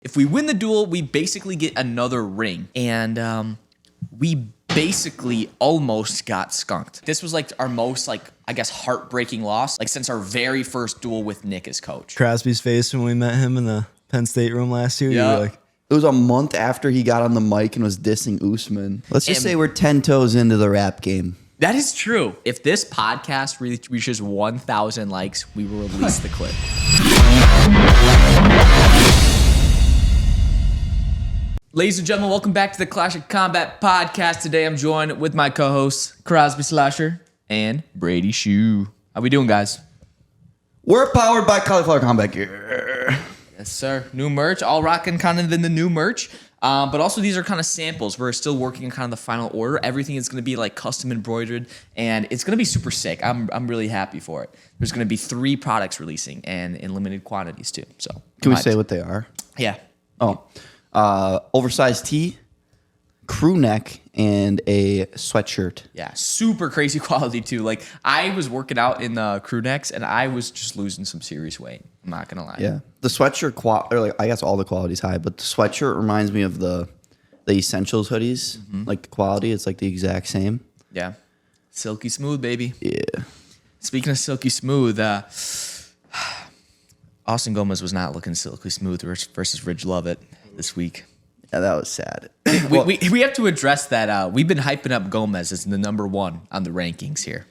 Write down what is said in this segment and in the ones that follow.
If we win the duel, we basically get another ring. And we basically almost got skunked. This was like our most, like, I guess, heartbreaking loss, like since our very first duel with Nick as coach. Crosby's face when we met him in the Penn State room last year. Yeah. You were like, it was a month after he got on the mic and was dissing Usman. Let's just say we're 10 toes into the rap game. That is true. If this podcast reaches 1,000 likes, we will release the clip. Ladies and gentlemen, welcome back to the Clash of Combat podcast. Today I'm joined with my co-hosts, Crosby, Schlosser, and Brady Shoe. How we doing, guys? We're powered by Cauliflower Combat Gear. Yes, sir. New merch. All rocking kind of in the new merch. But also these are kind of samples. We're still working on kind of the final order. Everything is going to be like custom embroidered, and it's going to be super sick. I'm really happy for it. There's going to be 3 products releasing, and in limited quantities too. So Can we say what they are? Yeah. Oversized tee, crew neck, and a sweatshirt. Yeah, super crazy quality too. Like I was working out in the crew necks, and I was just losing some serious weight. I'm not gonna lie. Yeah, the sweatshirt I guess all the quality's high, but the sweatshirt reminds me of the Essentials hoodies. Like the quality, it's like the exact same. Yeah, silky smooth, baby. Yeah. Speaking of silky smooth, Austin Gomez was not looking silky smooth versus Ridge Lovett this week. Yeah, that was sad. We have to address that. We've been hyping up Gomez as the number 1 on the rankings here.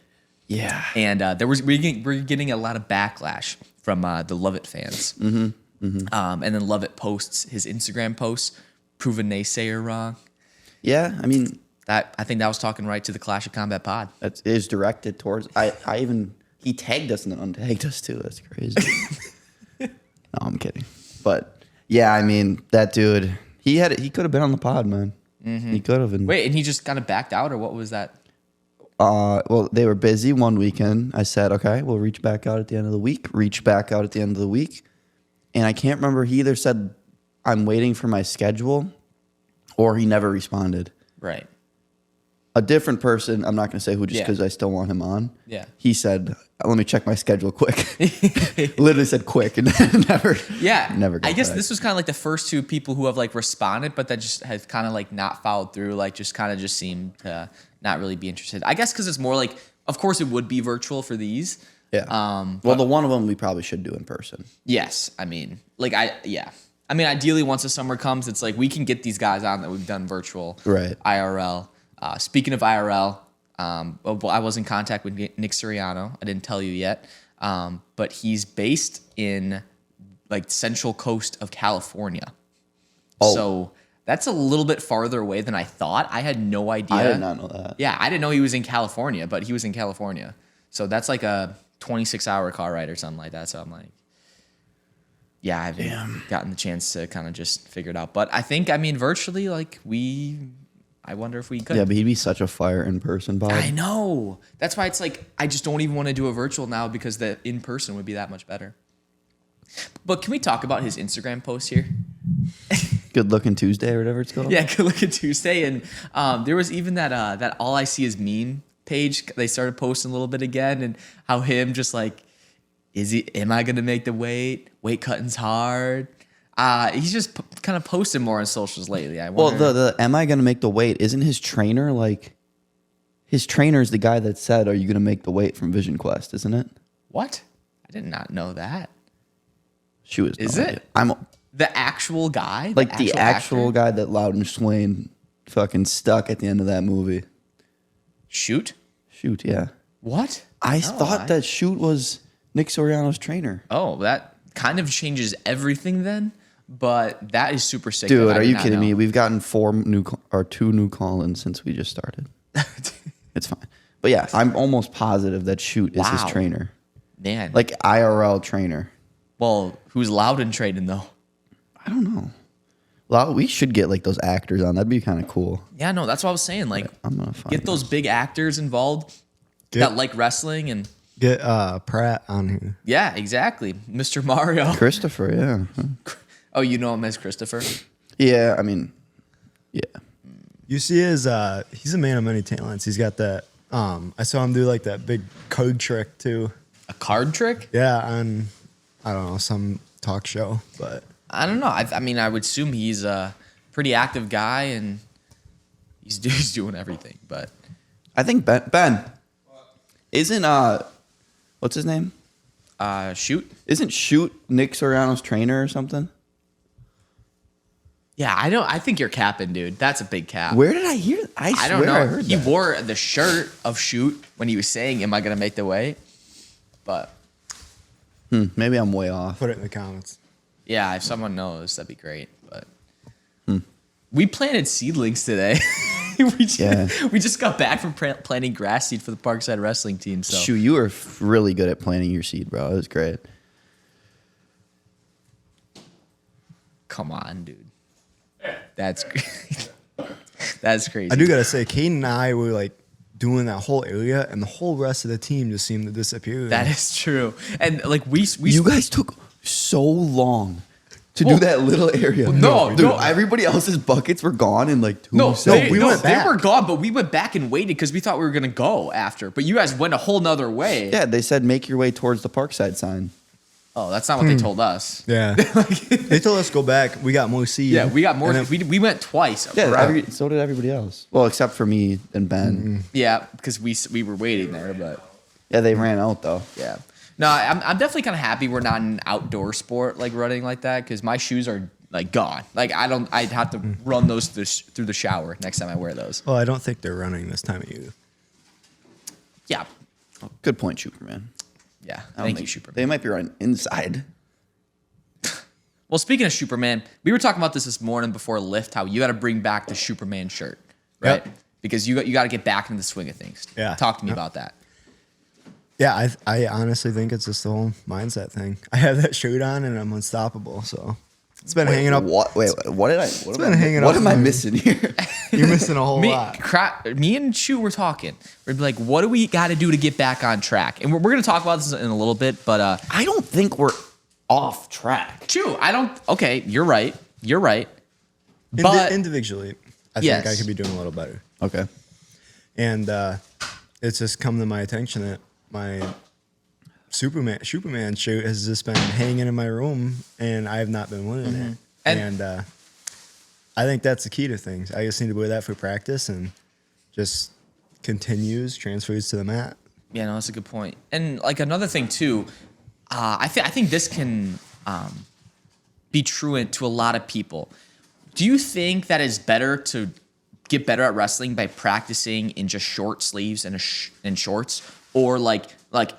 Yeah. And we're getting a lot of backlash from the Lovett fans. And then Lovett posts his Instagram posts, prove a naysayer wrong. Yeah, I mean, I think that was talking right to the Clash of Combat pod. it is directed towards. He tagged us and then untagged us too. That's crazy. No, I'm kidding. But yeah, I mean, that dude, he could have been on the pod, man. He could have. Wait, and he just kind of backed out, or what was that? Well, they were busy one weekend. I said, okay, we'll reach back out at the end of the week. Reach back out at the end of the week. And I can't remember. He either said, I'm waiting for my schedule, or he never responded. Right. A different person, I'm not going to say who just because I still want him on. Yeah. He said, let me check my schedule quick. Literally said quick and never. Yeah. Never got I guess back. this was kind of like the first 2 people who have like responded, but that just have kind of like not followed through, like just kind of just seemed to not really be interested. I guess because it's more like, of course it would be virtual for these. Yeah. Well, the one of them we probably should do in person. Yes. I mean, ideally once the summer comes, it's like we can get these guys on that we've done virtual. Right. IRL. Speaking of IRL, I was in contact with Nick Suriano. I didn't tell you yet, but he's based in like Central Coast of California. Oh. So that's a little bit farther away than I thought. I had no idea. I did not know that. Yeah, I didn't know he was in California, but he was in California. So that's like a 26-hour car ride or something like that. So I'm like, yeah, I haven't gotten the chance to kind of just figure it out. But I think, virtually, like I wonder if we could. Yeah, but he'd be such a fire in person, Bob. I know. That's why it's like I just don't even want to do a virtual now because the in person would be that much better. But can we talk about his Instagram post here? Good Looking Tuesday or whatever it's called. Yeah, Good Looking Tuesday, and there was even that All I See Is Meme page. They started posting a little bit again, and how him just like, am I gonna make the weight? Weight cutting's hard. He's just kind of posted more on socials lately. Well, the am I going to make the weight? Isn't his trainer like? His trainer is the guy that said, "Are you going to make the weight?" from Vision Quest, isn't it? What? I did not know that. She was. Is it? I'm the actual guy. Like the actual actor? guy that Loudon Swain fucking stuck at the end of that movie. Shoot. Yeah. What? I thought that Shoot was Nick Soriano's trainer. Oh, that kind of changes everything then. But that is super sick. Dude, are you kidding me? We've gotten 2 new call-ins since we just started. It's fine. But yeah, I'm almost positive that Shoot is his trainer. Man. Like IRL trainer. Well, who's Loudon trading though? I don't know. Well, we should get like those actors on. That'd be kind of cool. Yeah, no, that's what I was saying. Like, I'm gonna get those big actors involved that like wrestling and get Pratt on here. Yeah, exactly. Mr. Mario. Christopher, yeah. Oh, you know him as Christopher? Yeah, I mean, yeah. You see his, he's a man of many talents. He's got that, I saw him do like that big code trick too. A card trick? Yeah, on, I don't know, some talk show, but I don't know. I mean, I would assume he's a pretty active guy and he's doing everything. But I think Ben isn't what's his name? Shoot. Isn't Shoot Nick Suriano's trainer or something? Yeah, I think you're capping, dude. That's a big cap. Where did I hear? I don't swear know. I heard He that. wore the shirt of Shoot when he was saying, "Am I gonna make the weight?" But Maybe I'm way off. Put it in the comments. yeah, if someone knows, that'd be great. But we planted seedlings today. we just got back from planting grass seed for the Parkside wrestling team. So Shoot, you were really good at planting your seed, bro. It was great. come on, dude. That's that's crazy. I do gotta say, Caden and I were like doing that whole area, and the whole rest of the team just seemed to disappear. That is true. And like we You guys took so long to do that little area. no, dude, no. everybody else's buckets were gone in like 2 No, seconds. we went they back. were gone, but we went back and waited because we thought we were gonna go after. But you guys went a whole nother way. Yeah, they said make your way towards the Parkside sign. Oh, that's not what they told us. Yeah. They told us to go back. We got more seed. Yeah, we got more. And then- We went twice. Yeah, around. so did everybody else. Well, except for me and Ben. Yeah, because we were waiting there, but Yeah, they ran out though. yeah. No, I'm definitely kind of happy we're not an outdoor sport like running like that because my shoes are like gone. Like I'd have to run those through the shower next time I wear those. Well, I don't think they're running this time of year. Yeah, Good point, Superman. yeah. I don't Thank think- you, Superman. They might be running inside. Well, speaking of Superman, we were talking about this morning before lift. How you got to bring back the Superman shirt, right? Yep. Because you got to get back into the swing of things. Yeah. Talk to me Yep. about that. Yeah, I honestly think it's just the whole mindset thing. I have that shirt on and I'm unstoppable. So it's been hanging up. What? Wait, what did I? What, been hanging what up am I on- missing here? You're missing a whole Me, lot. me and Shu were talking. We're like, what do we got to do to get back on track? And we're going to talk about this in a little bit, but I don't think we're off track. Shu, I don't. Okay, you're right. You're right. But Individually, I Yes. think I could be doing a little better. Okay. And it's just come to my attention that my Superman shirt has just been hanging in my room, and I have not been wearing it. And- And I think that's the key to things. I just need to wear that for practice, and just transfers to the mat. yeah, no, that's a good point. And like another thing too, I think this can be truant to a lot of people. Do you think that it's better to get better at wrestling by practicing in just short sleeves and and shorts, or like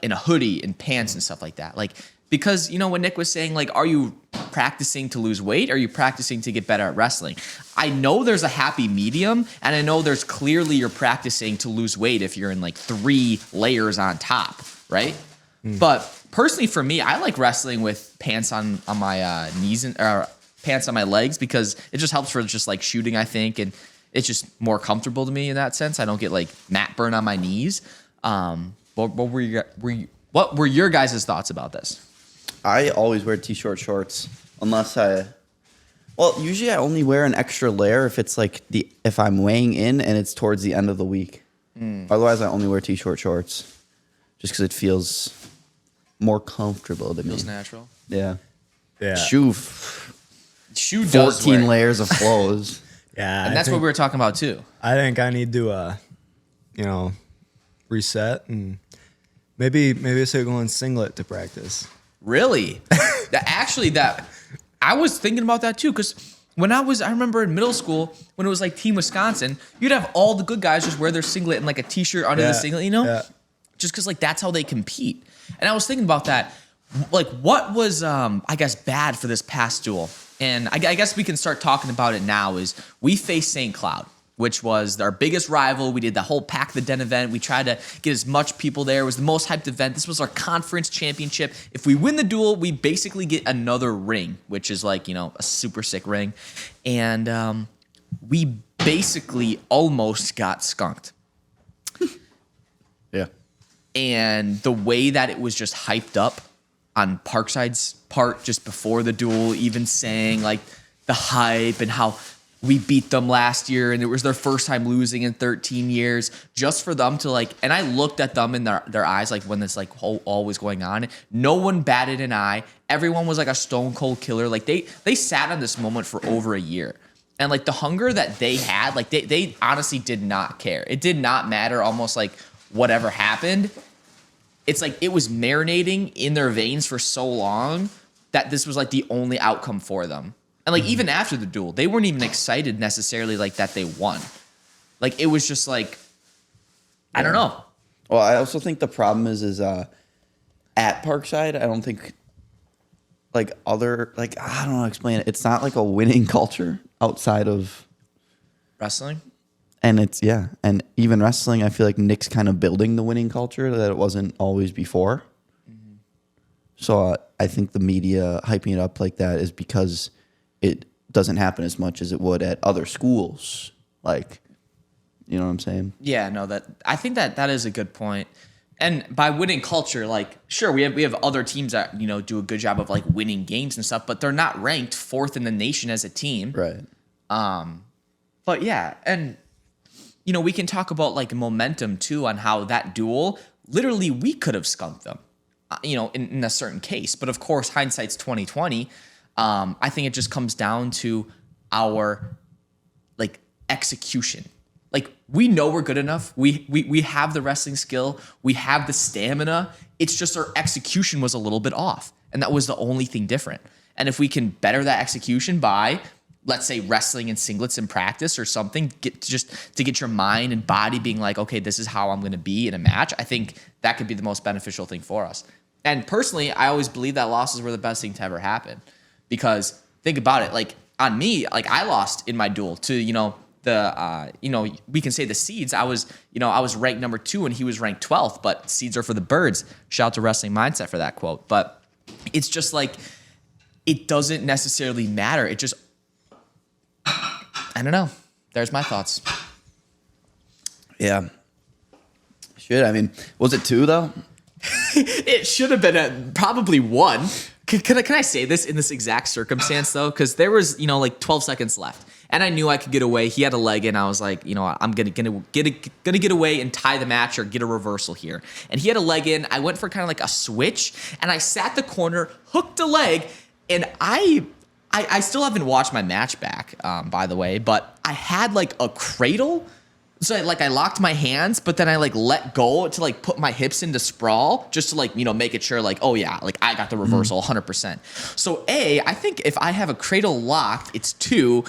in a hoodie and pants and stuff like that? Like, because you know what Nick was saying, like, are you practicing to lose weight? Or are you practicing to get better at wrestling? I know there's a happy medium, and I know there's clearly you're practicing to lose weight if you're in like 3 layers on top, right? But personally, for me, I like wrestling with pants on my knees or pants on my legs because it just helps for just like shooting, I think, and it's just more comfortable to me in that sense. I don't get like mat burn on my knees. What were your guys' thoughts about this? I always wear t-shirt shorts unless usually I only wear an extra layer if it's like if I'm weighing in and it's towards the end of the week. Otherwise, I only wear t-shirt shorts just because it feels more comfortable to me. Feels natural. Yeah. Yeah. Shoe Shoe does 14 wear. layers of clothes. Yeah. And that's what we were talking about too. I think I need to, reset and maybe start going singlet to practice. Really? that I was thinking about that too, because I remember in middle school when it was like Team Wisconsin, you'd have all the good guys just wear their singlet and like a t-shirt under the singlet, Yeah. just because like that's how they compete. And I was thinking about that, like what was I guess bad for this past duel, and I guess we can start talking about it now. Is we faced St. Cloud, which was our biggest rival. We did the whole Pack the Den event. We tried to get as much people there. It was the most hyped event. This was our conference championship. If we win the duel, we basically get another ring, which is like, a super sick ring. And we basically almost got skunked. Yeah. And the way that it was just hyped up on Parkside's part just before the duel, even saying like the hype and how we beat them last year and it was their first time losing in 13 years, just for them to like, and I looked at them in their eyes, like when this like all was going on, no one batted an eye. Everyone was like a stone cold killer. Like they sat on this moment for over a year. And like the hunger that they had, like they honestly did not care. It did not matter almost like whatever happened. It's like it was marinating in their veins for so long that this was like the only outcome for them. And like even after the duel, they weren't even excited necessarily like that they won. Like it was just like, I don't know. Well, I also think the problem is at Parkside, I don't think like I don't know how to explain it. It's not like a winning culture outside of Wrestling? and and even wrestling, I feel like Nick's kind of building the winning culture that it wasn't always before. Mm-hmm. So I think the media hyping it up like that is because it doesn't happen as much as it would at other schools. Like, you know what I'm saying? Yeah, no, I think that is a good point. And by winning culture, like, sure, we have other teams that, you know, do a good job of like winning games and stuff, but they're not ranked 4th in the nation as a team. Right. But yeah, and you know, we can talk about like momentum too on how that duel, literally we could have skunked them, you know, in a certain case. But of course, hindsight's 2020. I think it just comes down to our like execution. Like we know we're good enough. We have the wrestling skill. We have the stamina. It's just our execution was a little bit off. And that was the only thing different. And if we can better that execution by, let's say, wrestling in singlets in practice or something, just to get your mind and body being like, okay, this is how I'm going to be in a match, I think that could be the most beneficial thing for us. And personally, I always believe that losses were the best thing to ever happen. Because think about it, like on me, like I lost in my duel to, you know, we can say the seeds. I was ranked number 2 and he was ranked 12th, but seeds are for the birds. Shout out to Wrestling Mindset for that quote. But it's just like, it doesn't necessarily matter. It just, I don't know. There's my thoughts. Yeah. Shit, I mean, was it 2 though? It should have been probably 1. Can I say this in this exact circumstance though? Because there was, you know, like 12 seconds left, and I knew I could get away. He had a leg in. I was like, you know, I'm gonna get away and tie the match or get a reversal here. And he had a leg in. I went for kind of like a switch, and I sat the corner, hooked a leg, and I still haven't watched my match back, by the way, but I had like a cradle. So I locked my hands, but then I like let go to like put my hips into sprawl just to like, you know, make it sure like, oh yeah, like I got the reversal 100%. So I think if I have a cradle locked, it's 2.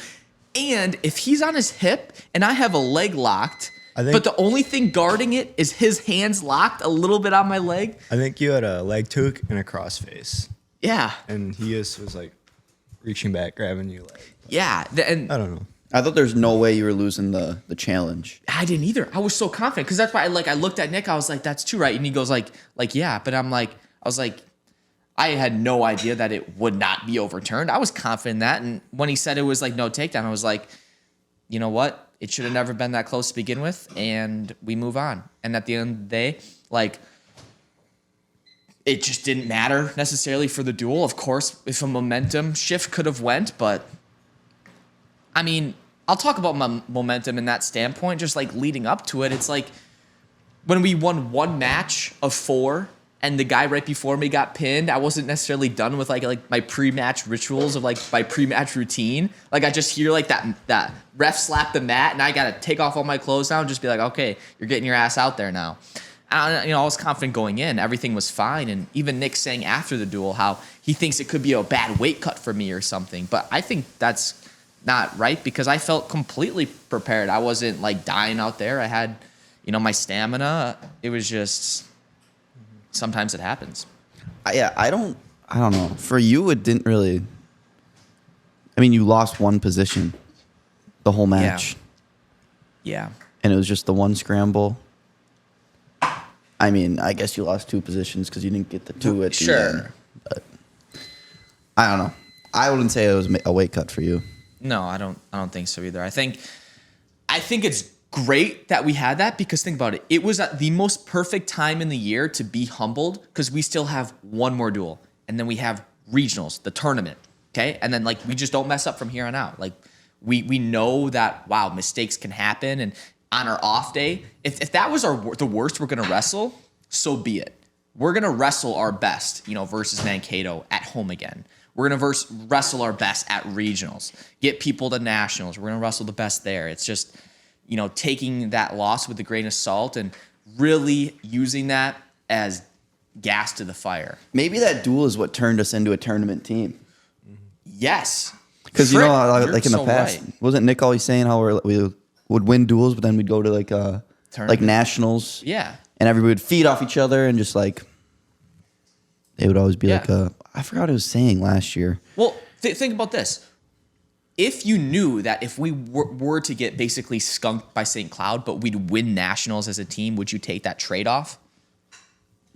And if he's on his hip and I have a leg locked, but the only thing guarding it is his hands locked a little bit on my leg. I think you had a leg toque and a crossface. Yeah. And he just was like reaching back, grabbing you leg. Yeah. And I don't know. I thought there's no way you were losing the challenge. I didn't either. I was so confident because that's why I looked at Nick. I was like, "That's 2, right?" And he goes like yeah. But I was like, I had no idea that it would not be overturned. I was confident in that. And when he said it was like no takedown, I was like, you know what? It should have never been that close to begin with, and we move on. And at the end of the day, like, it just didn't matter necessarily for the duel. Of course, if a momentum shift could have went, but I mean, I'll talk about my momentum in that standpoint, just like leading up to it. It's like when we won 1 match of 4 and the guy right before me got pinned, I wasn't necessarily done with like my pre-match rituals of like my pre-match routine. Like I just hear like that ref slap the mat and I got to take off all my clothes now and just be like, okay, you're getting your ass out there now. And, I was confident going in. Everything was fine. And even Nick saying after the duel how he thinks it could be a bad weight cut for me or something. But I think that's not right because I felt completely prepared. I wasn't like dying out there. I had, my stamina. It was just sometimes it happens. I don't know. For you, it didn't really. I mean, you lost 1 position the whole match. Yeah. And it was just the 1 scramble. I mean, I guess you lost 2 positions because you didn't get the 2 at the end. But I don't know. I wouldn't say it was a weight cut for you. No, I don't think so either. I think it's great that we had that because think about it. It was at the most perfect time in the year to be humbled because we still have 1 more duel. And then we have regionals, the tournament. Okay? And then like we just don't mess up from here on out. Like We know that, wow, mistakes can happen. And on our off day, if that was the worst we're going to wrestle, so be it. We're going to wrestle our best, versus Mankato at home again. We're going to wrestle our best at regionals, get people to nationals. We're going to wrestle the best there. It's just, taking that loss with a grain of salt and really using that as gas to the fire. Maybe that duel is what turned us into a tournament team. Yes. Because, like in the past, right. wasn't Nick always saying how we would win duels, but then we'd go to like nationals? Yeah. And everybody would feed off each other and just like, they would always be like, I forgot what I was saying last year. Well, think about this. If you knew that if we were to get basically skunked by St. Cloud, but we'd win nationals as a team, would you take that trade-off?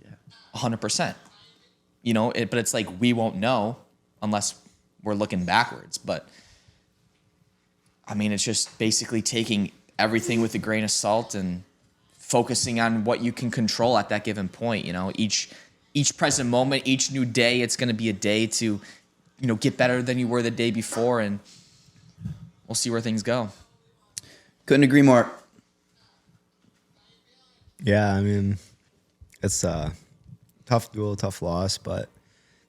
Yeah. 100%. But it's like we won't know unless we're looking backwards. But, I mean, it's just basically taking everything with a grain of salt and focusing on what you can control at that given point. Each present moment, each new day, it's going to be a day to, get better than you were the day before, and we'll see where things go. Couldn't agree more. Yeah, I mean, it's a tough duel, tough loss, but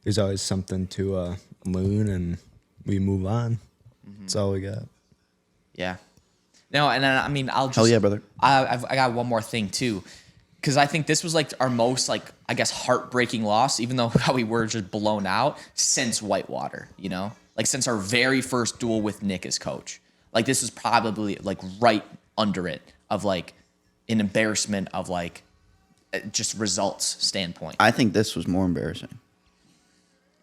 there's always something to learn, and we move on. That's all we got. Yeah. No, and I mean, I'll just... Hell yeah, brother. I got one more thing, too. Because I think this was like our most, heartbreaking loss, even though how we were just blown out, since Whitewater, since our very first duel with Nick as coach. This is probably, right under it of, an embarrassment of, just results standpoint. I think this was more embarrassing.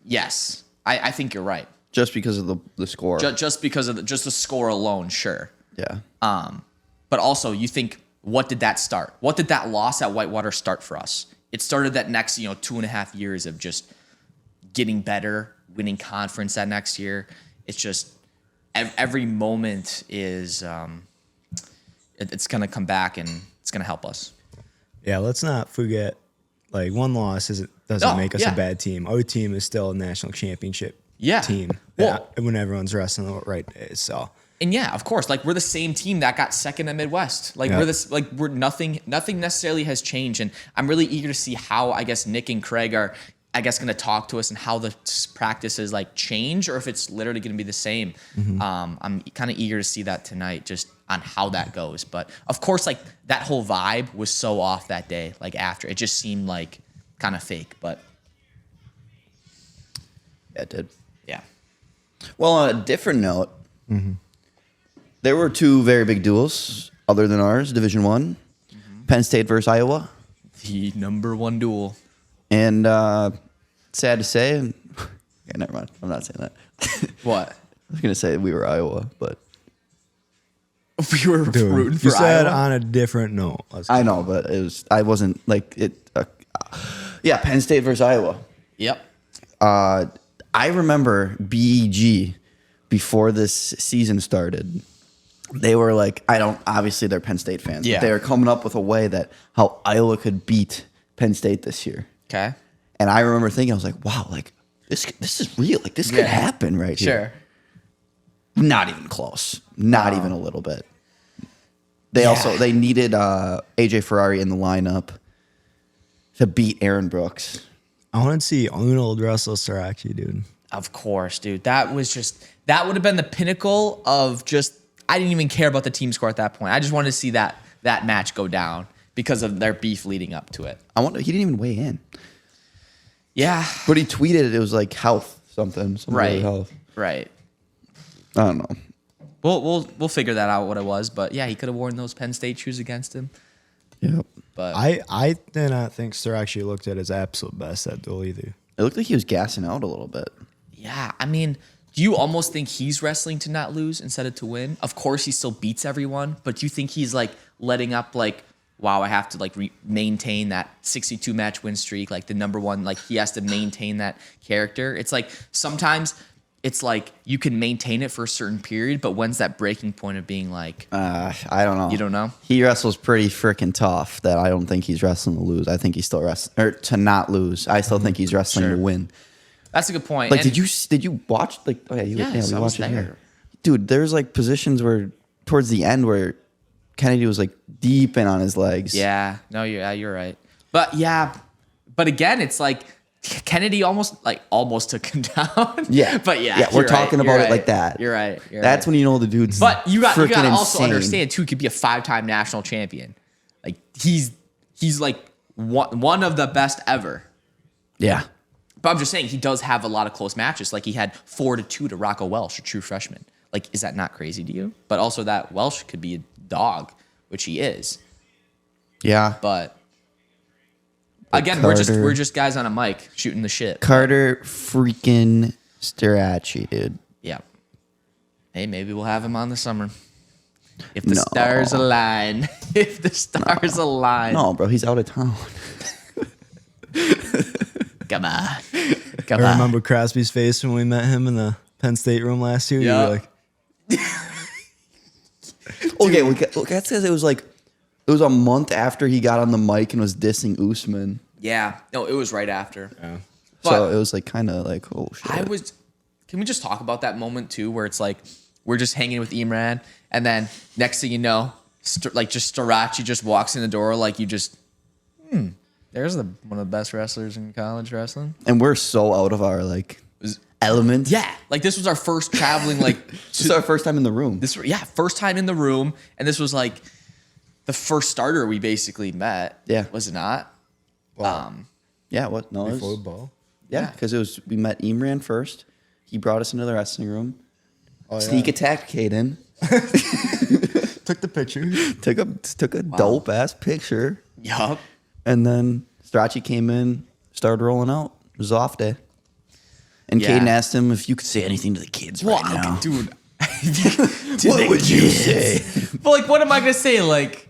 Yes. I think you're right. Just because of the score. Just because of the score alone, sure. Yeah. But also, you think... What did that start? What did that loss at Whitewater start for us? It started that next, 2.5 years of just getting better, winning conference that next year. It's just every moment is it's going to come back and it's going to help us. Yeah, let's not forget, one loss doesn't make us a bad team. Our team is still a national championship team when everyone's wrestling the right days. So. And yeah, of course, we're the same team that got second at Midwest. We're nothing necessarily has changed. And I'm really eager to see how, I guess, Nick and Craig are, going to talk to us and how the practices change, or if it's literally going to be the same. Mm-hmm. I'm kind of eager to see that tonight, just on how that goes. But of course, that whole vibe was so off that day. After it just seemed kind of fake, but yeah, it did. Yeah. Well, on a different note. Mm-hmm. There were two very big duels, other than ours, Division I. Mm-hmm. Penn State versus Iowa. The number one duel. And sad to say, okay, never mind. I'm not saying that. What? I was going to say we were Iowa, but... We were rooting for you said Iowa? On a different note. I know, but I wasn't yeah, Penn State versus Iowa. Yep. I remember BEG before this season started. They were obviously they're Penn State fans. Yeah. But they were coming up with a way that how Iowa could beat Penn State this year. Okay. And I remember thinking, I was like, wow, this is real. This could happen right here. Sure. Not even close. Not even a little bit. They needed AJ Ferrari in the lineup to beat Aaron Brooks. I want to see Arnold wrestle Starocci, dude. Of course, dude. That would have been the pinnacle of just... I didn't even care about the team score at that point. I just wanted to see that match go down because of their beef leading up to it. He didn't even weigh in. Yeah. But he tweeted it was health something Right. Health. Right. I don't know. We'll figure that out what it was, but yeah, he could have worn those Penn State shoes against him. Yep. But I did not think Starocci looked at his absolute best that duel either. It looked like he was gassing out a little bit. yeah, I mean, do you almost think he's wrestling to not lose instead of to win? Of course, he still beats everyone, but do you think he's letting up wow, I have to maintain that 62 match win streak, the number one, he has to maintain that character. It's sometimes it's you can maintain it for a certain period, but when's that breaking point of being I don't know. You don't know? He wrestles pretty freaking tough that I don't think he's wrestling to lose. I think he's still wrestling, or to not lose. I still think he's wrestling to win. That's a good point. Did you watch? Oh yeah, we I was watched it there. here. dude, there's like positions where towards the end where Kennedy was like deep in on his legs. Yeah, no, you're right. But again, it's like Kennedy almost took him down. Yeah. But yeah, we're talking about it like that. You're right. That's when you know the dude's But you got to also insane. understand too. He could be a 5-time national champion. Like he's like one of the best ever. Yeah. But I'm just saying he does have a lot of close matches. Like he had 4-2 to Rocco Welsh, a true freshman. Like, is that not crazy to you? But also that Welsh could be a dog, which he is. Yeah. But again, we're just guys on a mic shooting the shit. Carter freaking Starocci, dude. Yeah. Hey, maybe we'll have him on the summer. If the stars align. If the stars align. No, bro, he's out of town. Come on. I remember Crosby's face when we met him in the Penn State room last year. Yeah. You were like, Okay, that says it was a month after he got on the mic and was dissing Usman. Yeah. No, it was right after. yeah. But So it was like kind of like, oh shit. Can we just talk about that moment too, where it's like we're just hanging with Imran, and then next thing you know, just Starocci just walks in the door, like you just, there's one of the best wrestlers in college wrestling. And we're so out of our like element. Yeah, like this was our first traveling, like This is our first time in the room. first time in the room, and this was like the first starter we basically met. Yeah. Was it not? Yeah, what? No, it Before was, ball. yeah, because we met Imran first. He brought us into the wrestling room. Oh, Sneak yeah. attacked Caden. Took the picture. Took a dope ass picture. Yup. And then Starocci came in, started rolling out. It was off day. And Yeah. Caden asked him if you could say anything to the kids right now. Dude. What would you say? But like, what am I gonna say? Like,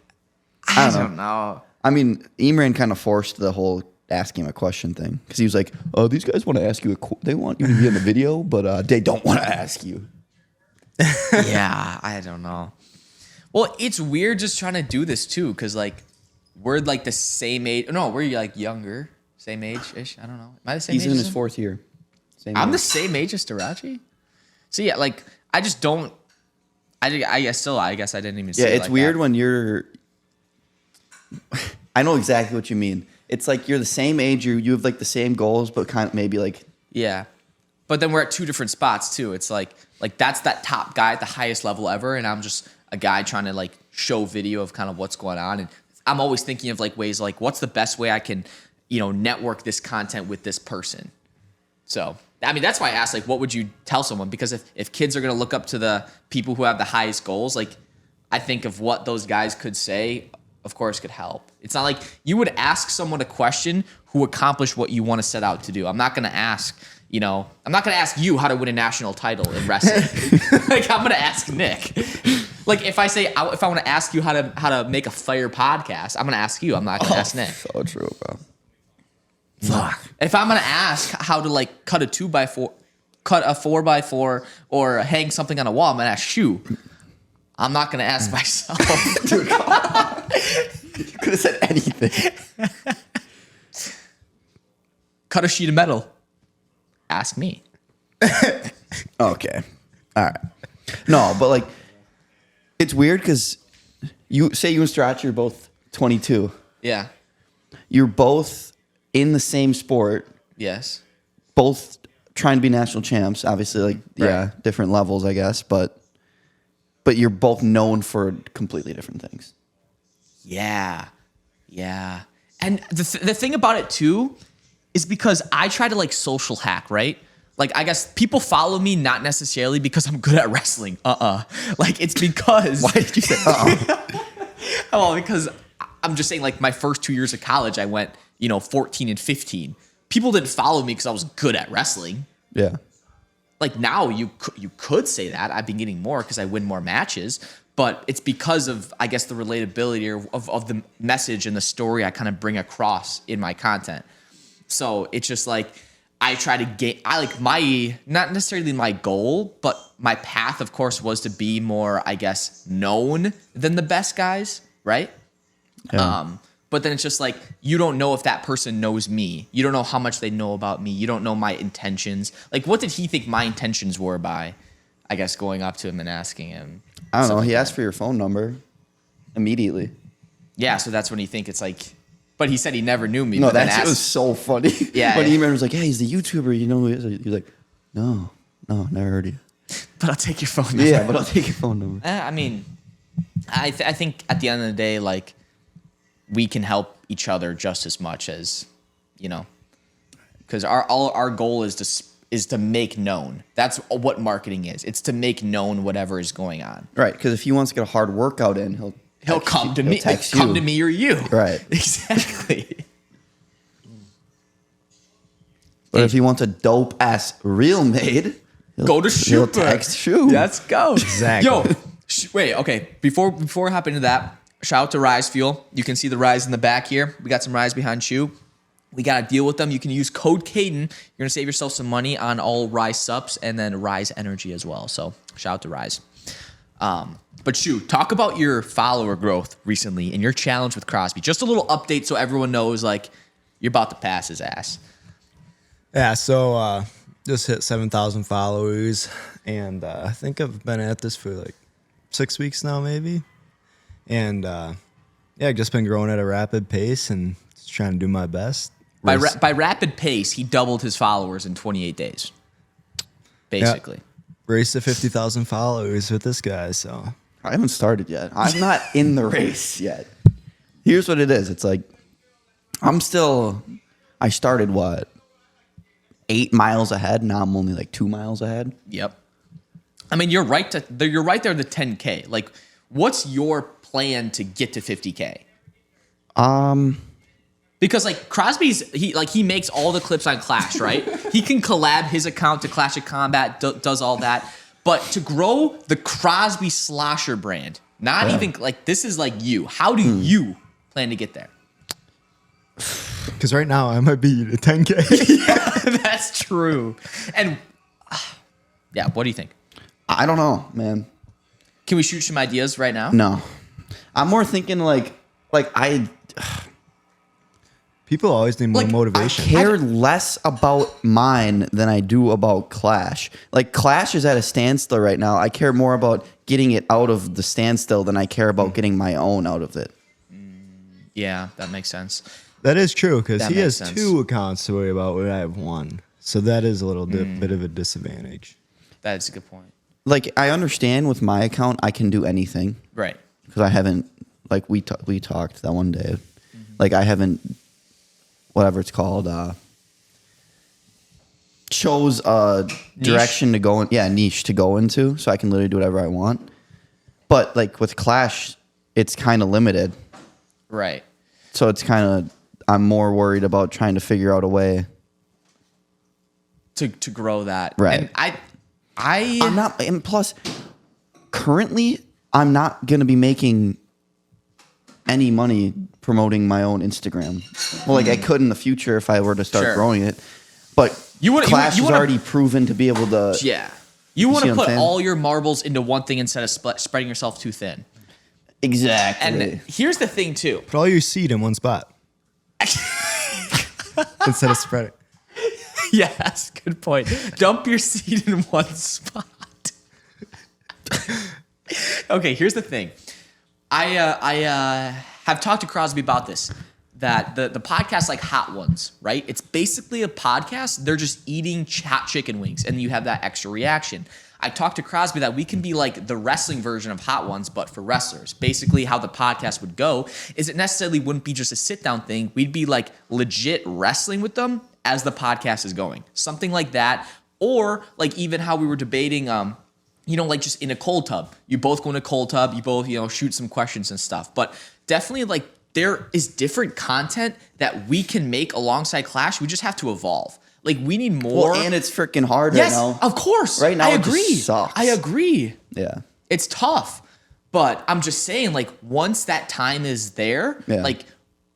I don't know. I mean, Imran kind of forced the whole asking him a question thing because he was like, "Oh, these guys want to ask you. They want you to be in the video, but they don't want to ask you." Yeah, I don't know. Well, it's weird just trying to do this too, because like we're like the same age. No, we're like younger, same age ish. I don't know. Am I the same He's age? in as his him? 4th year. Same I'm age. the same age as Starocci. So yeah, like I just don't. I guess I didn't even. Yeah, say it it's like weird that. when you're. I know exactly what you mean. It's like you're the same age. You have like the same goals, but kind of maybe like. Yeah, but then we're at two different spots too. It's like that's that top guy at the highest level ever, and I'm just a guy trying to like show video of kind of what's going on, and I'm always thinking of like ways like what's the best way I can, network this content with this person. So I mean that's why I asked like what would you tell someone, because if kids are gonna look up to the people who have the highest goals, like I think of what those guys could say, of course, could help. It's not like you would ask someone a question who accomplished what you want to set out to do. I'm not going to ask, I'm not going to ask you how to win a national title in wrestling. Like I'm going to ask Nick. Like if I want to ask you how to make a fire podcast, I'm going to ask you. I'm not going to ask Nick. So true, bro. Fuck. If I'm going to ask how to like cut a 2x4, cut a 4x4, or hang something on a wall, I'm going to ask you. I'm not going to ask myself. Dude, come on. You could have said anything. Cut a sheet of metal. Ask me. Okay. All right. No, but like, it's weird because you and Starocci are both 22. Yeah. You're both in the same sport, Yes. both trying to be national champs. Obviously, like, yeah, different levels, I guess, but you're both known for completely different things. Yeah. Yeah. And the thing about it too is because I try to like social hack, right? Like I guess people follow me not necessarily because I'm good at wrestling. Like it's because Why did you say Well, because I'm just saying like my first 2 years of college I went, 14 and 15. People didn't follow me because I was good at wrestling. Yeah. Like now you could say that I've been getting more because I win more matches, but it's because of, I guess, the relatability of the message and the story I kind of bring across in my content. So it's just like I try to not necessarily my goal, but my path, of course, was to be more, I guess, known than the best guys, right? Yeah. But then it's just like, you don't know if that person knows me. You don't know how much they know about me. You don't know my intentions. Like, what did he think my intentions were by I guess, going up to him and asking him. I don't know. stuff He like asked for your phone number immediately. Yeah, so that's when you think it's like, but he said he never knew me. No, but then that shit was asked, so funny. Yeah, When yeah. he was like, "Hey, he's the YouTuber. You know who he is?" He's like, "No, never heard of you." but I'll take your phone number. Yeah, but I'll take your phone number. I mean, I think at the end of the day, like, we can help each other just as much as, because our goal is to make known. That's what marketing is. It's to make known whatever is going on. Right, because if he wants to get a hard workout in, He'll come to me. text Come you. to me or you. Right. Exactly. But if he wants a dope ass real made, Go to he'll Schuper. text Shoe. Let's go. Exactly. Yo, wait. Okay. Before we hop into that, shout out to Rise Fuel. You can see the Rise in the back here. We got some Rise behind Shoe. We got to deal with them. You can use code Caden. You're going to save yourself some money on all Rise subs and then Rise Energy as well. So shout out to Rise. But Shu, talk about your follower growth recently and your challenge with Crosby. Just a little update so everyone knows, like, you're about to pass his ass. Yeah, so just hit 7,000 followers, and I think I've been at this for like 6 weeks now, maybe. And yeah, just been growing at a rapid pace and just trying to do my best. By rapid pace, he doubled his followers in 28 days, basically. Race to 50,000 followers with this guy, so. I haven't started yet. I'm not in the race yet. Here's what it is. It's like I started 8 miles ahead. Now I'm only like 2 miles ahead. Yep. I mean, you're right there to 10K. Like, what's your plan to get to 50K? Because like Crosby's, he makes all the clips on Clash, right? He can collab his account to Clash of Combat, does all that. But to grow the Crosby Schlosser brand, not even like this is like you. How do you plan to get there? Because right now I might be at 10K. Yeah, that's true. And yeah, what do you think? I don't know, man. Can we shoot some ideas right now? No, I'm more thinking like I People always need more Like, motivation. I care less about mine than I do about Clash. Like Clash is at a standstill right now. I care more about getting it out of the standstill than I care about getting my own out of it. Yeah, that makes sense. That is true, because That he makes has sense. 2 accounts to worry about where I have 1. So that is a little bit of a disadvantage. That's a good point. Like I understand with my account I can do anything Right. because I haven't like we talked that one day. Like I haven't whatever it's called chose a direction to go in, niche to go into, so I can literally do whatever I want. But like with Clash, it's kind of limited. Right. So it's kind of I'm more worried about trying to figure out a way. To grow that. Right. And I'm not, and plus, currently, I'm not going to be making any money promoting my own Instagram. Well, like I could in the future if I were to start Sure. growing it. But Clash has already proven to be able to. Yeah. You want see to what I'm put saying? all your marbles into one thing instead of spreading yourself too thin. Exactly. And here's the thing, too. Put all your seed in one spot instead of spreading. Yes, good point. Dump your seed in one spot. Okay, here's the thing. I have talked to Crosby about this, that the podcast like Hot Ones, right? It's basically a podcast. They're just eating hot chicken wings, and you have that extra reaction. I talked to Crosby that we can be like the wrestling version of Hot Ones, but for wrestlers. Basically, how the podcast would go is it necessarily wouldn't be just a sit-down thing. We'd be like legit wrestling with them as the podcast is going. Something like that. Or like even how we were debating, like just in a cold tub. You both go in a cold tub. You both, shoot some questions and stuff. But definitely like there is different content that we can make alongside Clash. We just have to evolve. Like we need more. Well, and it's freaking hard yes, right now. of course. Right now, I it just agree. sucks. I agree. Yeah. It's tough. But I'm just saying, like, once that time is there, like,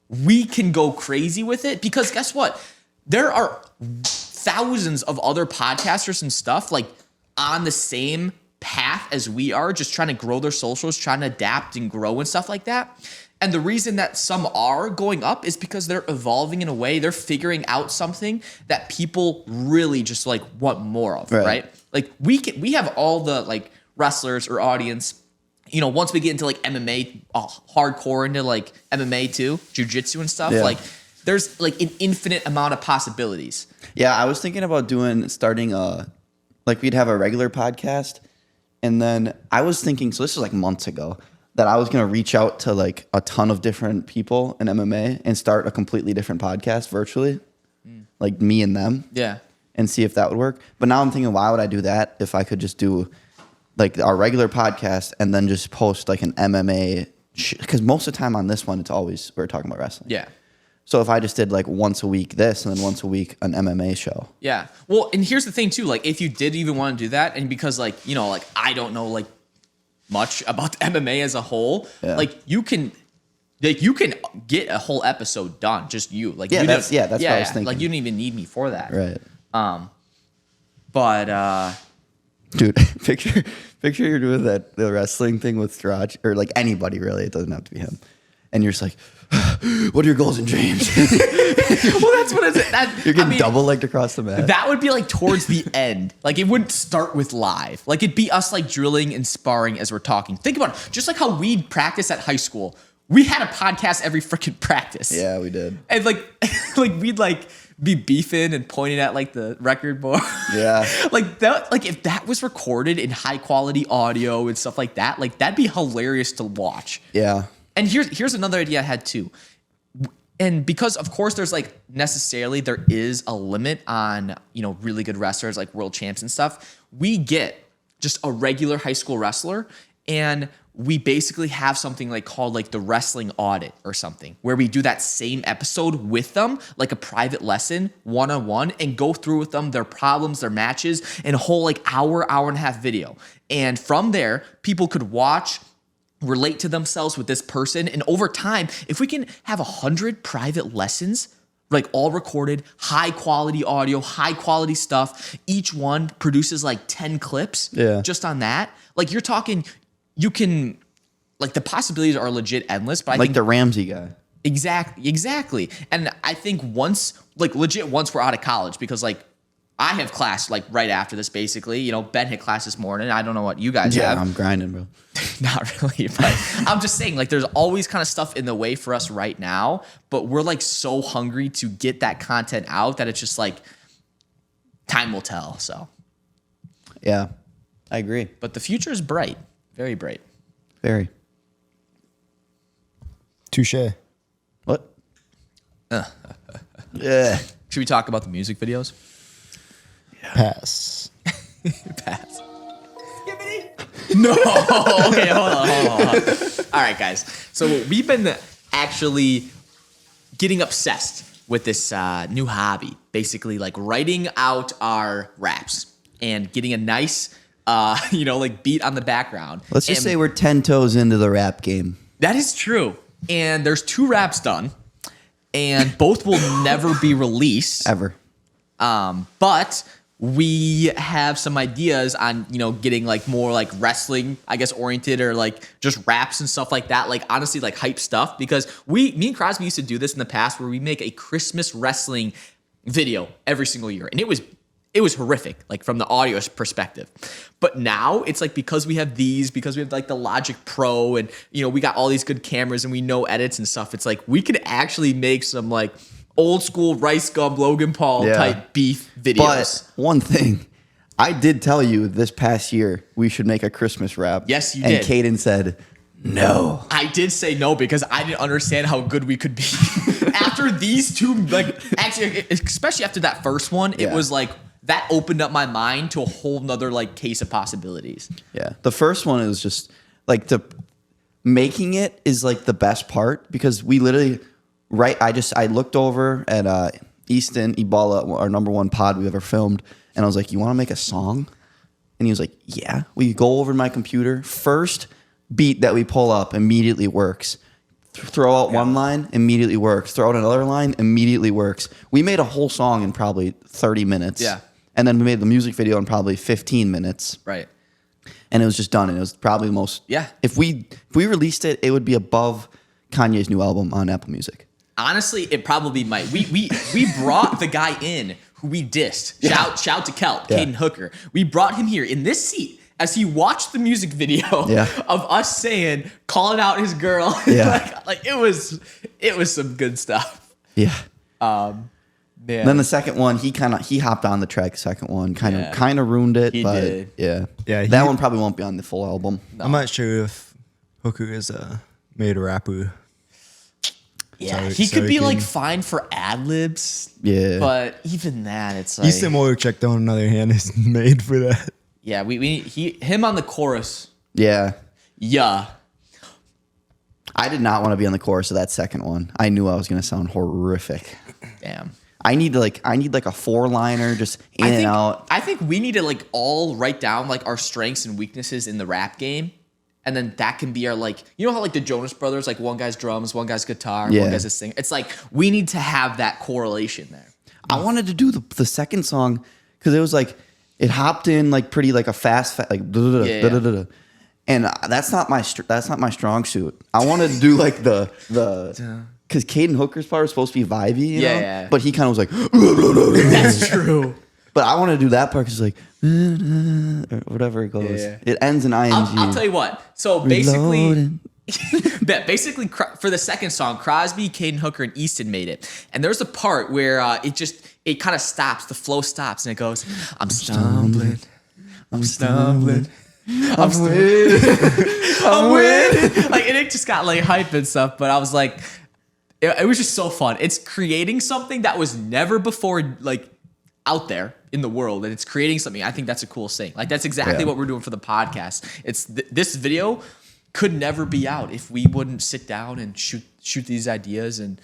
we can go crazy with it. Because guess what? There are thousands of other podcasters and stuff, like, on the same path as we are, just trying to grow their socials, trying to adapt and grow and stuff like that. And the reason that some are going up is because they're evolving in a way, they're figuring out something that people really just like want more of, right? like we have all the like wrestlers or audience. You know, once we get into like MMA, hardcore into like MMA too, jiu-jitsu and stuff, Yeah. like there's like an infinite amount of possibilities. Yeah, I was thinking about starting like we'd have a regular podcast, and then I was thinking, so this was like months ago, that I was gonna reach out to like a ton of different people in MMA and start a completely different podcast virtually, like me and them, Yeah. and see if that would work. But now I'm thinking, why would I do that if I could just do like our regular podcast and then just post like an MMA? Because most of the time on this one, it's always we're talking about wrestling. Yeah. So if I just did like once a week this and then once a week an MMA show. Yeah. Well, and here's the thing too, like if you did even want to do that, and because like, you know, like I don't know like much about MMA as a whole, Yeah. like you can get a whole episode done, just you. Like Yeah, you that's don't- what I was thinking. Like you don't even need me for that. Right. But Dude, picture you're doing the wrestling thing with Starocci, or like anybody really. It doesn't have to be him. And you're just like, what are your goals and dreams? well, that's what it's. You're getting double legged across the mat. That would be like towards the end. Like it wouldn't start with live. Like it'd be us like drilling and sparring as we're talking. Think about it. Just like how we'd practice at high school. We had a podcast every freaking practice. Yeah, we did. And like like we'd like be beefing and pointing at like the record board. Yeah. Like that, like if that was recorded in high quality audio and stuff like that, like that'd be hilarious to watch. Yeah. And here's another idea I had too. And because of course there's like necessarily there is a limit on, you know, really good wrestlers like world champs and stuff. We get just a regular high school wrestler and we basically have something like called like the wrestling audit or something where we do that same episode with them, like a private lesson, one-on-one, and go through with them their problems, their matches, and a whole like hour and a half video. And from there, people could watch, relate to themselves with this person. And over time, if we can have 100 private lessons, like all recorded, high quality audio, high quality stuff, each one produces like 10 clips just on that. Like you're talking, you can, like the possibilities are legit endless, but I Like think the Ramsey guy. exactly. And I think once we're out of college, because like I have class like right after this, basically, you know, Ben had class this morning. I don't know what you guys Yeah, have. I'm grinding, bro. Not really, but I'm just saying, like, there's always kind of stuff in the way for us right now, but we're like so hungry to get that content out that it's just like time will tell. So, Yeah, I agree. but the future is bright, very bright. Very. Touche. What? Yeah. Should we talk about the music videos? Pass. Pass. No. Okay, hold on. All right, guys. So we've been actually getting obsessed with this new hobby, basically like writing out our raps and getting a nice, like beat on the background. Let's just And say we're 10 toes into the rap game. that is true. And there's 2 raps done, and both will never be released. Ever. But we have some ideas on, getting like more like wrestling, I guess, oriented, or like just raps and stuff like that. Like honestly, like hype stuff, because me and Crosby used to do this in the past where we make a Christmas wrestling video every single year. And it was horrific, like from the audio perspective. But now it's like, because we have like the Logic Pro and, we got all these good cameras and we know edits and stuff. It's like, we could actually make some like old school Rice Gum, Logan Paul type beef videos. But one thing, I did tell you this past year we should make a Christmas rap. Yes, you and did. And Caden said, no. I did say no because I didn't understand how good we could be. After these 2, like, actually, especially after that first one, it was like, that opened up my mind to a whole nother like case of possibilities. Yeah. The first one is just like making it is like the best part, because we literally, I looked over at Easton Ebola, our number 1 pod we ever filmed, and I was like, you want to make a song? And he was like, yeah. We go over to my computer. First beat that we pull up immediately works. Throw out one line, immediately works. Throw out another line, immediately works. We made a whole song in probably 30 minutes. Yeah. And then we made the music video in probably 15 minutes. Right. And it was just done. And it was probably the most. Yeah. If we released it, it would be above Kanye's new album on Apple Music. Honestly, it probably might. We brought the guy in who we dissed. Shout to Kelp, Yeah. Caden Hooker. We brought him here in this seat as he watched the music video of us saying, calling out his girl. Yeah. like it was some good stuff. Yeah. Man. Then the second one, he hopped on the track. Second one kind of ruined it. He but did. Yeah. Yeah, That one probably won't be on the full album. I'm not sure if Hooker is made a rapper. Yeah, So- he could so be he like can- fine for ad libs. Yeah. But even that, it's like Easton Wojcik, on the other hand, is made for that. yeah, him on the chorus. Yeah. Yeah. I did not want to be on the chorus of that second one. I knew I was going to sound horrific. Damn. I need like a 4-liner just in and out. I think we need to like all write down like our strengths and weaknesses in the rap game. And then that can be our like, you know how like the Jonas Brothers, like one guy's drums, one guy's guitar, Yeah. one guy's a singer. It's like we need to have that correlation there. I wanted to do the second song because it was like it hopped in like pretty like a fast like da-da-da. And that's not my strong suit. I wanted to do like the because Caden Hooker's part was supposed to be vibey, you know? Yeah. But he kind of was like, That's true. but I want to do that part because like or whatever it goes. Yeah. It ends in ing. I'll tell you what. So basically, Reloading. basically for the second song, Crosby, Caden Hooker, and Easton made it. And there's a part where it kind of stops. The flow stops and it goes, I'm stumbling. I'm stumbling. I'm winning. I'm winning. Like, and it just got like hype and stuff. But I was like, it was just so fun. It's creating something that was never before like out there in the world, and it's creating something. I think that's a cool thing. Like that's exactly what we're doing for the podcast. It's this video could never be out if we wouldn't sit down and shoot these ideas and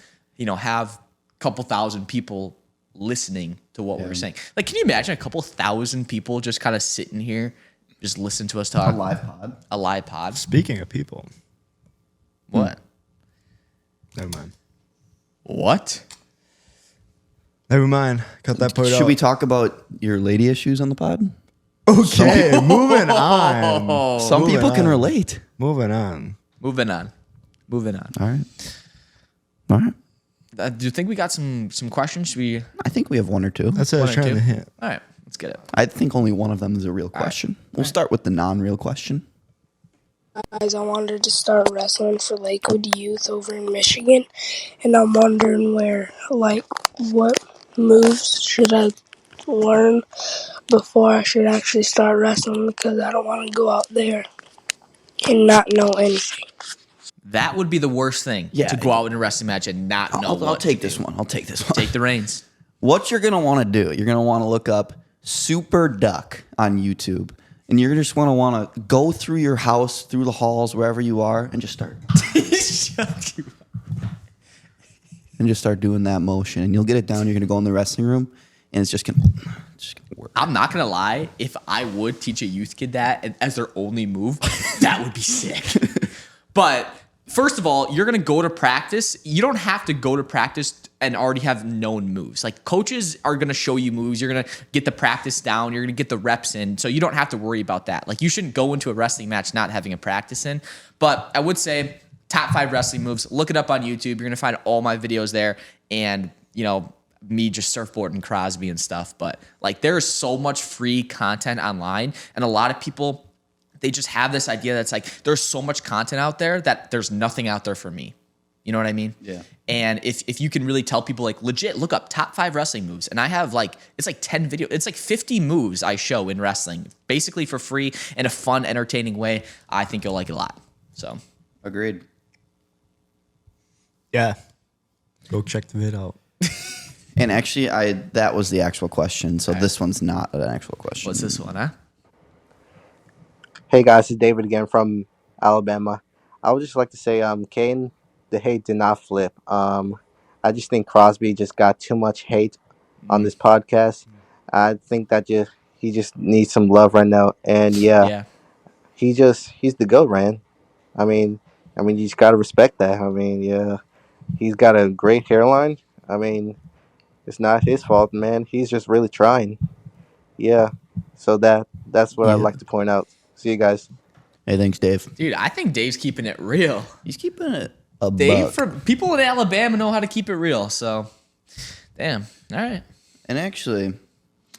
have a couple thousand people listening to what we're saying. Like, can you imagine a couple thousand people just kind of sitting here, just listen to us talk? A live pod. Speaking of people, What? never mind. What? Never mind. Cut that part out. Should we talk about your lady issues on the pod? Okay, moving on. Some Moving people can on. relate. Moving on. Moving on. All right. Do you think we got some questions? Should we? I think we have one or two. That's what I was One or trying to two? hit. All right, let's get it. I think only one of them is a real question. We'll start with the non-real question. Guys, I wanted to start wrestling for Lakewood Youth over in Michigan, and I'm wondering what moves should I learn before I should actually start wrestling, because I don't want to go out there and not know anything. That would be the worst thing. Yeah. To go out in a wrestling match and not know. I'll take this one. Take the reins. What you're going to want to do, you're going to want to look up Super Duck on YouTube. And you're just going to want to go through your house, through the halls, wherever you are, and just start doing that motion. And you'll get it down. You're going to go in the wrestling room, and it's just going to work. I'm not gonna lie. If I would teach a youth kid that as their only move, that would be sick. But first of all, you're gonna go to practice. You don't have to go to practice and already have known moves. Like coaches are gonna show you moves. You're gonna get the practice down. You're gonna get the reps in. So you don't have to worry about that. Like you shouldn't go into a wrestling match not having a practice in. But I would say top 5 wrestling moves. Look it up on YouTube. You're gonna find all my videos there, and me just surfboarding Crosby and stuff. But like there is so much free content online, and a lot of people, they just have this idea that's like there's so much content out there that there's nothing out there for me. You know what I mean? Yeah. And if you can really tell people like legit look up top 5 wrestling moves, and I have it's like 10 videos, it's like 50 moves I show in wrestling basically for free in a fun, entertaining way. I think you'll like it a lot. So Agreed. Yeah. Go check the vid out. And actually, that was the actual question. So this one's not an actual question. what's this one, huh? Hey guys, it's David again from Alabama. I would just like to say, Kane, the hate did not flip. I just think Crosby just got too much hate on this podcast. I think that he just needs some love right now. And Yeah. he's the GOAT, man. I mean, you just gotta respect that. I mean, yeah, he's got a great hairline. I mean, it's not his fault, man. He's just really trying. Yeah. So that's what I'd like to point out. See you guys. Hey, thanks, Dave. Dude, I think Dave's keeping it real. He's keeping it a Dave, buck. for people in Alabama know how to keep it real. So, damn. All right. And actually,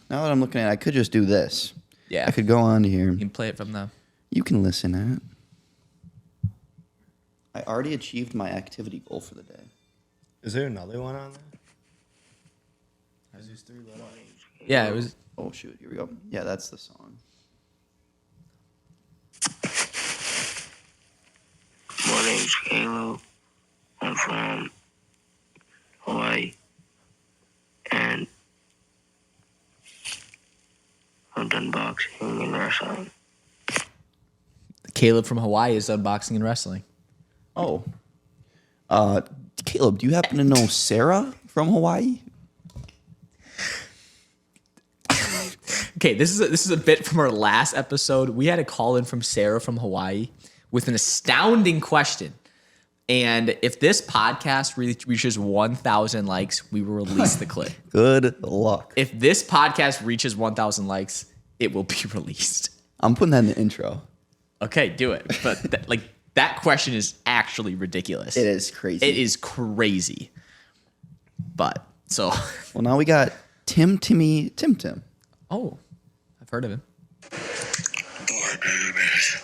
now that I'm looking at it, I could just do this. Yeah. I could go on here. You can play it from the. You can listen at it. I already achieved my activity goal for the day. Is there another one on there? Has these 3 letters? Yeah, it was. Oh, shoot. Here we go. Yeah, that's the song. My name's Caleb. I'm from Hawaii. And I've done boxing and wrestling. Caleb from Hawaii is unboxing and wrestling. Oh. Caleb, do you happen to know Sarah from Hawaii? Okay, this is a bit from our last episode. We had a call in from Sarah from Hawaii with an astounding question. And if this podcast reaches 1,000 likes, we will release the clip. Good luck. If this podcast reaches 1,000 likes, it will be released. I'm putting that in the intro. Okay, do it. But that question is actually ridiculous. It is crazy. It is crazy. But so. Well, now we got Tim. Oh, I've heard of him. My name is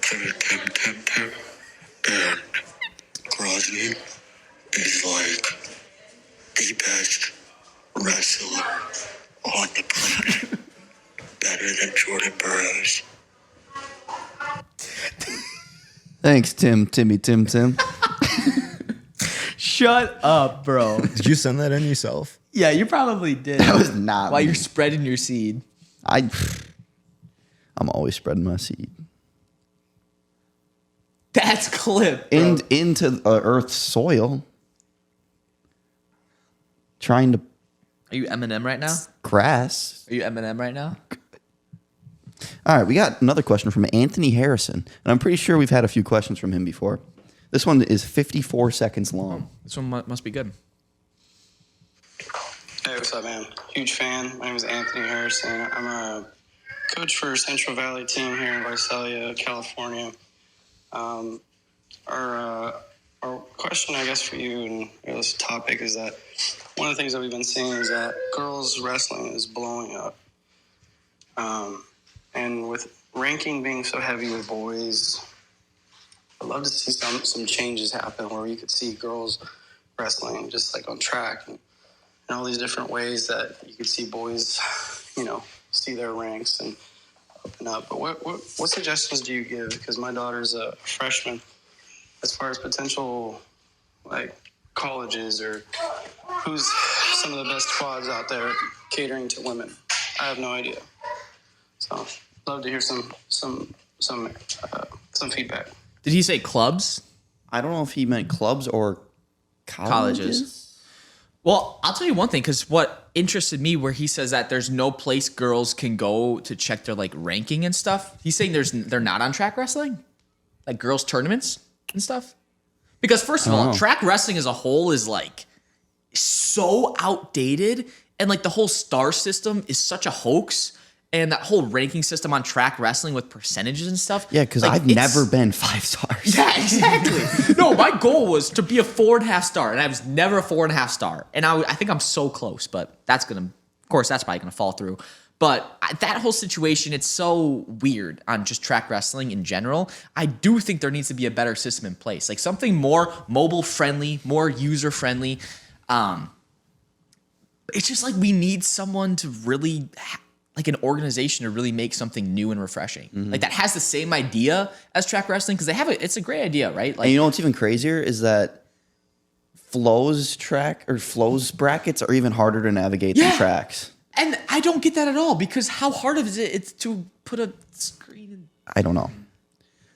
Tim. And Crosby is like the best wrestler on the planet. Better than Jordan Burroughs. Thanks, Tim. Shut up, bro. Did you send that in yourself? Yeah, you probably did. That was not While me. you're spreading your seed. I'm always spreading my seed. That's clip, bro. And into Earth's soil. Trying to Are you Eminem right now? grass. Are you Eminem right now? All right, we got another question from Anthony Harrison. And I'm pretty sure we've had a few questions from him before. This one is 54 seconds long. This one must be good. Hey, what's up, man? Huge fan. My name is Anthony Harrison. I'm a coach for Central Valley team here in Visalia, California. Our question, I guess, for you and this topic is that one of the things that we've been seeing is that girls wrestling is blowing up. And with ranking being so heavy with boys, I'd love to see some changes happen where you could see girls wrestling just like on track and all these different ways that you could see boys, see their ranks and open up. But what suggestions do you give? Because my daughter's a freshman. As far as potential, like, colleges or who's some of the best squads out there catering to women, I have no idea. So, love to hear some feedback. Did he say clubs? I don't know if he meant clubs or colleges. Well, I'll tell you one thing, because what interested me where he says that there's no place girls can go to check their like ranking and stuff. He's saying they're not on track wrestling, like girls tournaments and stuff. Because first of all, track wrestling as a whole is like so outdated, and like the whole star system is such a hoax. And that whole ranking system on track wrestling with percentages and stuff. Yeah, because like, I've never been 5 stars. Yeah, exactly. No, my goal was to be a 4.5 star, and I was never a 4.5 star. And I think I'm so close, but that's probably gonna fall through. But that whole situation, it's so weird on just track wrestling in general. I do think there needs to be a better system in place, like something more mobile friendly, more user friendly. It's just like we need someone to really. Like an organization to really make something new and refreshing, like that has the same idea as track wrestling, because it's a great idea, right? Like, And you know what's even crazier is that Flo's brackets are even harder to navigate than tracks. and I don't get that at all, because how hard is it to put a screen in? I don't know.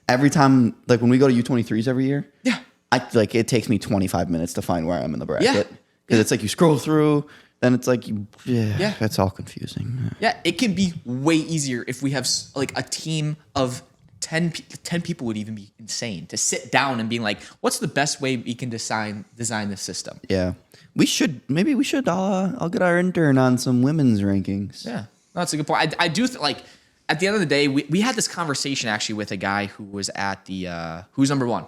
Every time, like when we go to U23s every year, Yeah. it takes me 25 minutes to find where I'm in the bracket. Yeah. Because it's like you scroll through, then it's like, Yeah. it's all confusing. Yeah, it can be way easier if we have like a team of 10 people would even be insane to sit down and be like, what's the best way we can design this system? Yeah. Maybe we should, I'll get our intern on some women's rankings. Yeah, no, that's a good point. I do like at the end of the day, we had this conversation actually with a guy who was at the who's number one.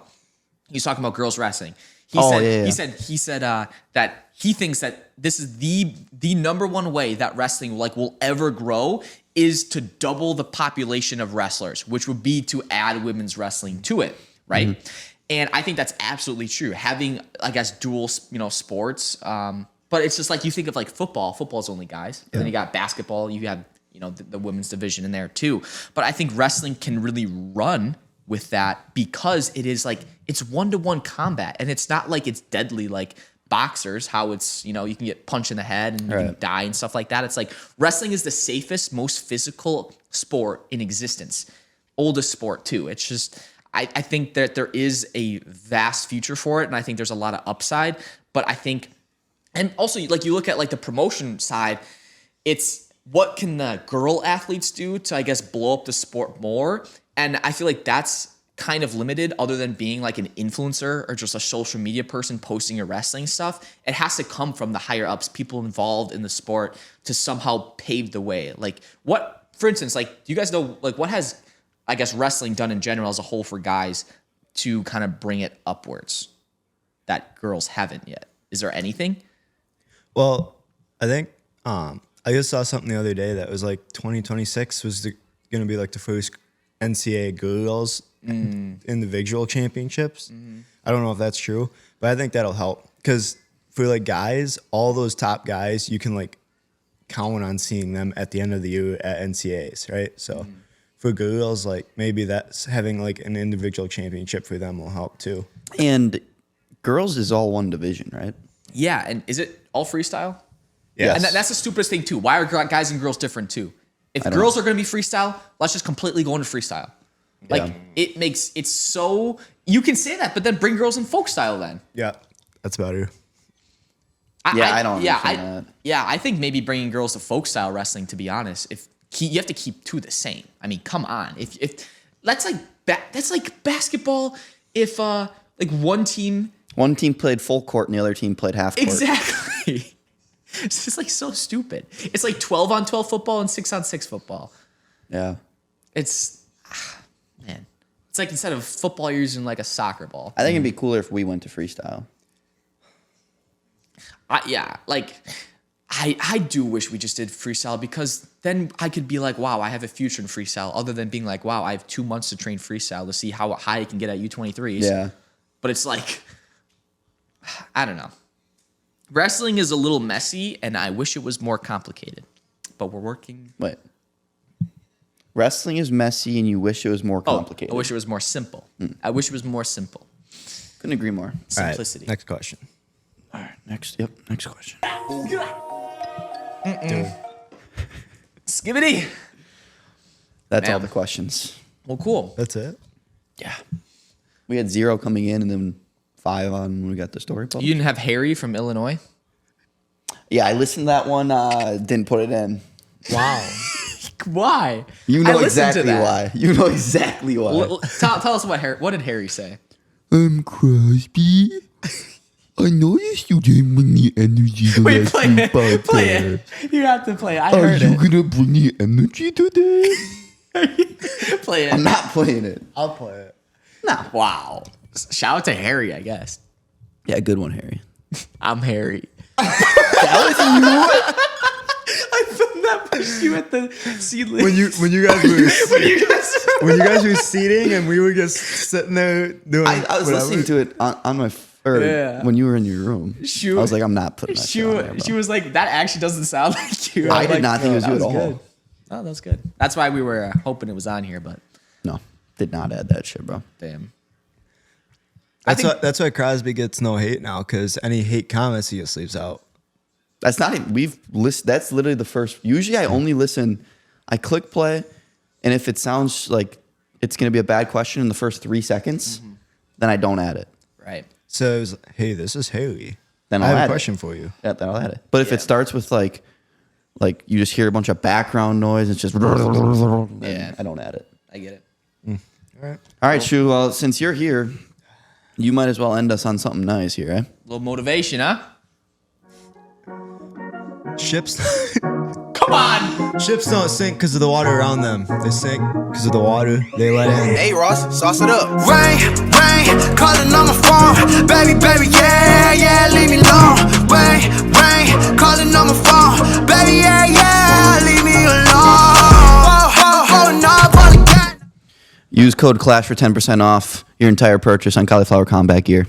He's talking about girls wrestling. He said that he thinks that this is the number one way that wrestling will ever grow is to double the population of wrestlers, which would be to add women's wrestling to it, right? Mm-hmm. And I think that's absolutely true. Having, I guess, dual, sports. But it's just like you think of football. Football's only guys. And then you got basketball. You have, the women's division in there too. But I think wrestling can really run with that because it is it's 1-to-1 combat. And it's not like it's deadly like boxers, how it's, you can get punched in the head and you can die and stuff like that. It's like wrestling is the safest, most physical sport in existence. Oldest sport too. It's just, I think that there is a vast future for it. And I think there's a lot of upside. But I think, and also you look at the promotion side, it's what can the girl athletes do to, I guess, blow up the sport more. And I feel like that's kind of limited other than being an influencer or just a social media person posting your wrestling stuff. It has to come from the higher ups, people involved in the sport to somehow pave the way. For instance, do you guys know, what has, I guess, wrestling done in general as a whole for guys to kind of bring it upwards that girls haven't yet? Is there anything? Well, I think I just saw something the other day that was 2026 was going to be the first NCAA girls individual championships. Mm-hmm. I don't know if that's true, but I think that'll help because for guys, all those top guys, you can count on seeing them at the end of the year at NCAAs, right? So for girls, maybe that's having an individual championship for them will help too. And girls is all one division, right? Yeah, and is it all freestyle? Yeah, and that's the stupidest thing too. Why are guys and girls different too? If girls are going to be freestyle, let's just completely go into freestyle. It's so, you can say that, but then bring girls in folk style then. Yeah, that's better. I don't understand that. Yeah, I think maybe bringing girls to folk style wrestling, to be honest, you have to keep two the same. I mean, come on. If that's that's like basketball. If one team played full court and the other team played half court. Exactly. It's just so stupid. It's 12-on-12 football and 6-on-6 football. Yeah. It's, man. It's instead of football, you're using a soccer ball. I think it'd be cooler if we went to freestyle. I do wish we just did freestyle because then I could be wow, I have a future in freestyle other than being wow, I have 2 months to train freestyle to see how high I can get at U23s. Yeah. But it's I don't know. Wrestling is a little messy, and I wish it was more complicated. But we're working. Wait. Wrestling is messy, and you wish it was more complicated. I wish it was more simple. I wish it was more simple. Couldn't agree more. Simplicity. All right, next question. All right, next question. Skibbity. That's all the questions. Well, cool. That's it? Yeah. We had 0 coming in, and then 5 on when we got the story published. You didn't have Harry from Illinois? Yeah, I listened to that one. Didn't put it in. Wow. Why? You know exactly why. You know exactly why. Well, tell us what did Harry say? Crosby. I noticed you didn't bring the energy to Wait, play it. You have to play it. I heard it. Are you gonna bring the energy today? Play it. I'm not playing it. I'll play it. No. Wow. Shout out to Harry, I guess. Yeah, good one, Harry. I'm Harry. That was you? I filmed that with you at the seedling. When you guys were seating and we were just sitting there doing. I was listening to it on my when you were in your room. I was like, I'm not putting that shit on there, bro. She was like, that actually doesn't sound like you. I did not think it was you at all. Good. Oh, that's good. That's why we were hoping it was on here, but no, did not add that shit, bro. Damn. That's why Crosby gets no hate now, because any hate comments he just leaves out. That's not even, that's literally the first. Usually I only listen, I click play, and if it sounds like it's going to be a bad question in the first 3 seconds, then I don't add it. Right. So it was, hey, this is Haley. Then I I'll have add a question it. for you. Yeah, then I'll add it. But if it starts with like you just hear a bunch of background noise, it's just, yeah, I don't add it. I get it. All right, Shu, well, since you're here, you might as well end us on something nice here, eh? A little motivation, huh? Ships. Come on! Ships don't sink because of the water around them. They sink because of the water they let in. Hey, Ross, sauce it up. Rain, rain, calling on my phone. Baby, baby, yeah, yeah, leave me alone. Rain, calling on my phone. Baby, yeah, yeah, leave me alone. Oh, no, all again. Use code CLASH for 10% off your entire purchase on cauliflower combat gear.